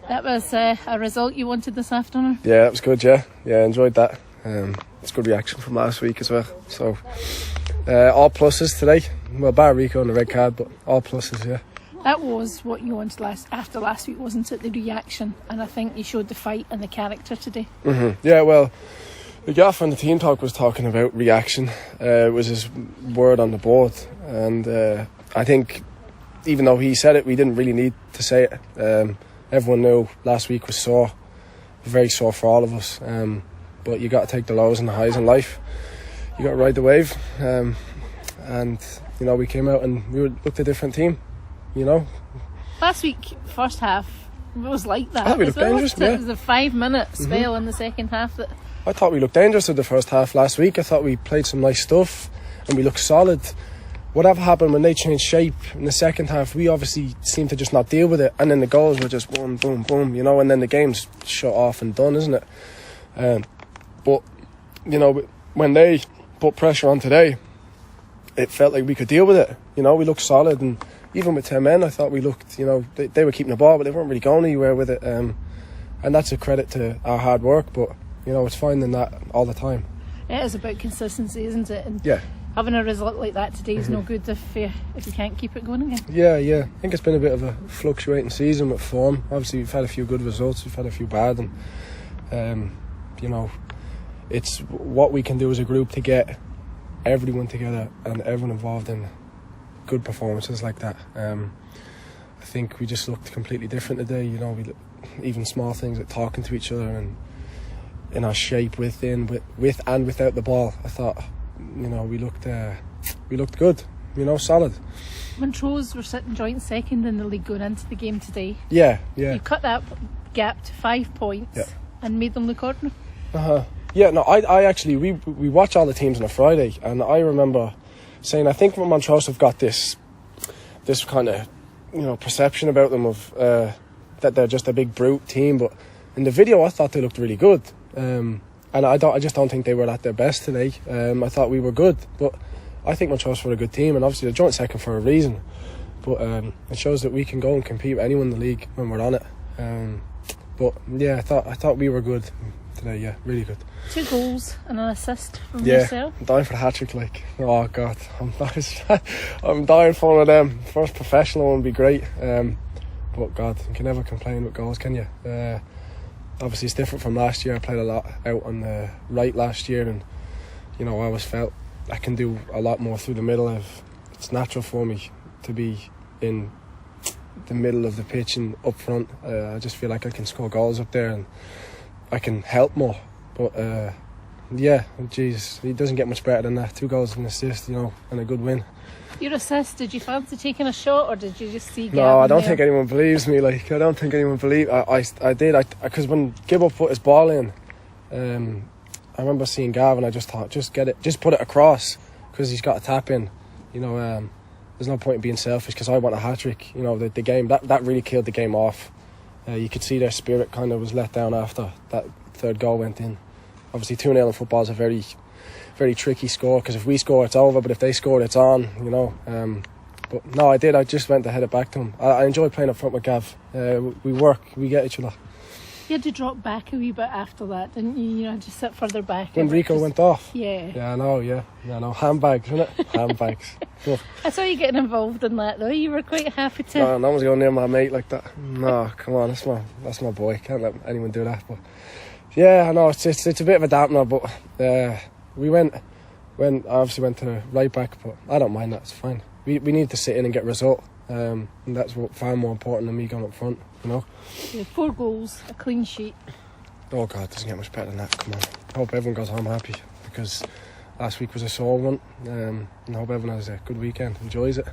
That was a result you wanted this afternoon? Yeah, it was good, yeah. Yeah, I enjoyed that. It's good reaction from last week as well. So, all pluses today. Well, bar Rico and the red card, but all pluses, yeah. That was what you wanted after last week, wasn't it? The reaction. And I think you showed the fight and the character today. Mm-hmm. Yeah, well, the gaffer in the team talk was talking about reaction. It was his word on the board. And I think even though he said it, we didn't really need to say it. Everyone knew last week was sore, very sore for all of us. But you got to take the lows and the highs in life. You got to ride the wave. And, you know, we came out and we looked a different team, you know. Last week, first half, it was like that. I thought we looked dangerous, yeah. It was a 5-minute spell in the second half. That I thought we looked dangerous in the first half last week. I thought we played some nice stuff and we looked solid. Whatever happened when they changed shape in the second half, we obviously seemed to just not deal with it. And then the goals were just boom, boom, boom, you know, and then the game's shut off and done, isn't it? But, you know, when they put pressure on today, it felt like we could deal with it. You know, we looked solid. And even with 10 men, I thought we looked, you know, they were keeping the ball, but they weren't really going anywhere with it. And that's a credit to our hard work. But, you know, it's finding that all the time. It is about consistency, isn't it? And yeah. Having a result like that today is no good if you can't keep it going again. Yeah. I think it's been a bit of a fluctuating season with form. Obviously, we've had a few good results, we've had a few bad, and you know, it's what we can do as a group to get everyone together and everyone involved in good performances like that. I think we just looked completely different today. You know, even small things like talking to each other and in our shape with and without the ball. I thought, you know, we looked good, you know, solid. Montrose were sitting joint second in the league going into the game today. Yeah. You cut that gap to 5 points and made them look ordinary. Yeah, no, I actually, we watch all the teams on a Friday, and I remember saying, I think Montrose have got this kind of, you know, perception about them of that they're just a big brute team, but in the video I thought they looked really good. And I just don't think they were at their best today. I thought we were good, but I think Montrose were a good team, and obviously they're joint second for a reason. But it shows that we can go and compete with anyone in the league when we're on it. But yeah, I thought we were good today. Yeah, really good. 2 goals and an assist from yourself. I'm dying for the hat-trick. Like, oh god, I'm dying for one of them. First professional one would be great. But god, you can never complain with goals, can you? Obviously it's different from last year. I played a lot out on the right last year, and you know, I always felt I can do a lot more through the middle. It's natural for me to be in the middle of the pitch and up front. I just feel like I can score goals up there and I can help more. But yeah, geez, it doesn't get much better than that. 2 goals and an assist, you know, and a good win. Your assist, did you fancy taking a shot, or did you just see Gavin? No, I don't think anyone believes me. Like, I don't think anyone believed. I did. Because when Gibbo put his ball in, I remember seeing Gavin. I just thought, just get it, just put it across, because he's got a tap in. You know, there's no point in being selfish, because I want a hat trick. You know, the game that really killed the game off. You could see their spirit kind of was let down after that third goal went in. Obviously, 2-0 in football is a very, very tricky score, because if we score it's over, but if they score it's on, you know. But no, I did. I just went to head it back to him. I enjoy playing up front with Gav. We work, we get each other. You had to drop back a wee bit after that, didn't you? You had to sit further back. When Rico went off? Yeah. Yeah, I know, yeah. Handbags, isn't it? Handbags. I saw you getting involved in that though. You were quite happy to. No one's going near my mate like that. No, come on, that's my boy. Can't let anyone do that. But yeah, I know, it's a bit of a dampener, but we obviously went to right back, but I don't mind that, it's fine. We need to sit in and get a result. And that's far more important than me going up front, you know. You had 4 goals, a clean sheet. Oh god, it doesn't get much better than that. Come on, I hope everyone goes home happy, because last week was a sore one, and I hope everyone has a good weekend, enjoys it.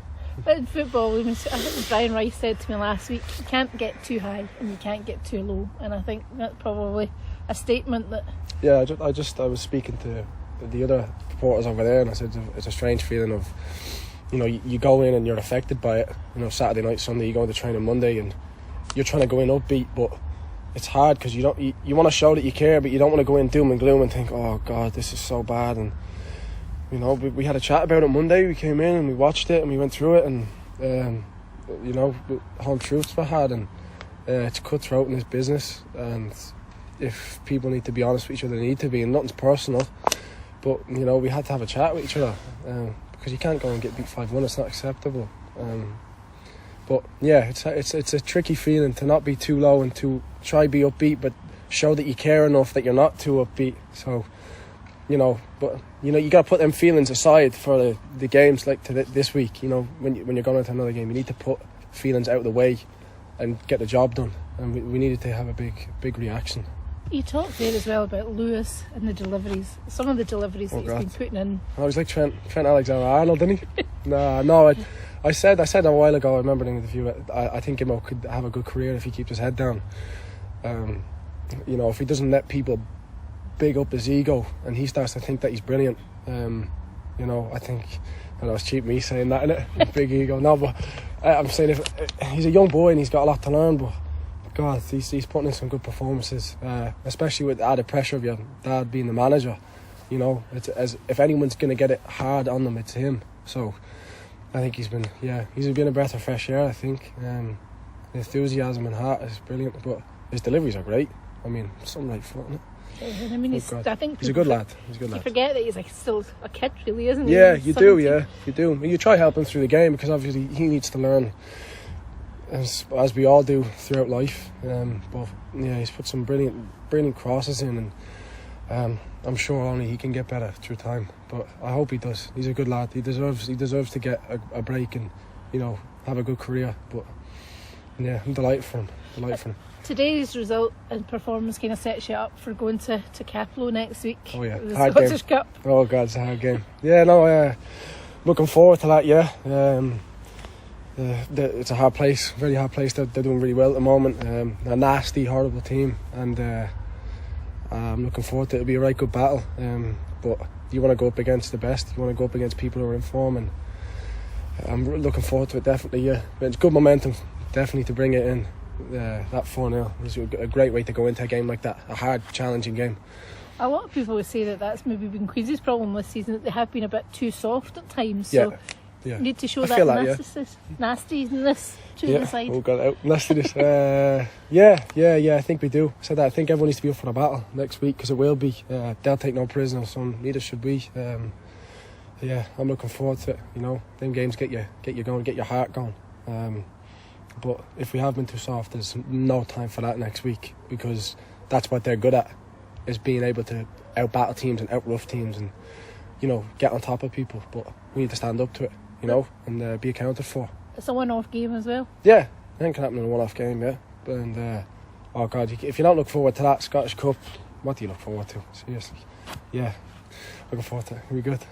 But in football, I think Brian Rice said to me last week, you can't get too high and you can't get too low, and I think that's probably a statement that. Yeah, I was speaking to the other supporters over there, and I said it's a strange feeling of, you know, you go in and you're affected by it. You know, Saturday night, Sunday, you go to training Monday, and you're trying to go in upbeat, but it's hard because you want to show that you care, but you don't want to go in doom and gloom and think, oh god, this is so bad. And you know, we had a chat about it Monday. We came in and we watched it and we went through it, and you know, home truths were had, and It's cutthroat in this business, and if people need to be honest with each other, they need to be, and nothing's personal. But you know, we had to have a chat with each other because you can't go and get beat 5-1. It's not acceptable. But yeah, it's a tricky feeling to not be too low and to try be upbeat, but show that you care enough that you're not too upbeat. So you know, but you know, you got to put them feelings aside for the games like this week. You know, when you're going into another game, you need to put feelings out of the way and get the job done. And we needed to have a big reaction. You talked there as well about Lewis and the deliveries. Some of the deliveries that he's been putting in. I was like Trent Alexander-Arnold, didn't he? No. I said a while ago, I remember in the interview, I think Gimmo could have a good career if he keeps his head down. You know, if he doesn't let people big up his ego and he starts to think that he's brilliant, you know, I think, I know it's cheap me saying that, innit? Big ego. No, but I'm saying if he's a young boy and he's got a lot to learn, but God, he's putting in some good performances, especially with the added pressure of your dad being the manager. You know, it's as if anyone's going to get it hard on them, it's him. So I think he's been a breath of fresh air. I think the enthusiasm and heart is brilliant, but his deliveries are great. I mean, something like foot, isn't it? I mean, I think he's a good lad. You forget that he's like still a kid, really, isn't he? Yeah, you do. Yeah, you do. You try help him through the game because obviously he needs to learn, as we all do throughout life. But yeah, he's put some brilliant crosses in, and I'm sure only he can get better through time. But I hope he does. He's a good lad. He deserves to get a break and, you know, have a good career. But yeah, I'm delighted for him. Today's result and performance kind of sets you up for going to Capello next week. Oh yeah, the hard Scottish game. Cup. Oh God, it's a hard game. Yeah, no, looking forward to that. Yeah, it's a hard place, very hard place. They're doing really well at the moment. A nasty, horrible team, and I'm looking forward to it. It'll be a right good battle. But you want to go up against the best. You want to go up against people who are in form, and I'm looking forward to it. Definitely, yeah. But it's good momentum, definitely, to bring it in. That 4-0 is a great way to go into a game like that, a hard, challenging game. A lot of people would say that that's maybe been Queens' problem this season, that they have been a bit too soft at times. So you need to show nastiness to the side. Oh God, nastiness. I think we do. So I think everyone needs to be up for a battle next week, because it will be. They'll take no prisoners, so neither should we. I'm looking forward to it. You know, them games get you going, get your heart going. But if we have been too soft, there's no time for that next week, because that's what they're good at, is being able to out-battle teams and out-rough teams and, you know, get on top of people. But we need to stand up to it, you know, and be accounted for. It's a one-off game as well. Yeah, anything can happen in a one-off game, yeah. And, oh God, if you don't look forward to that Scottish Cup, what do you look forward to? Seriously. Yeah, looking forward to it. It'll be good.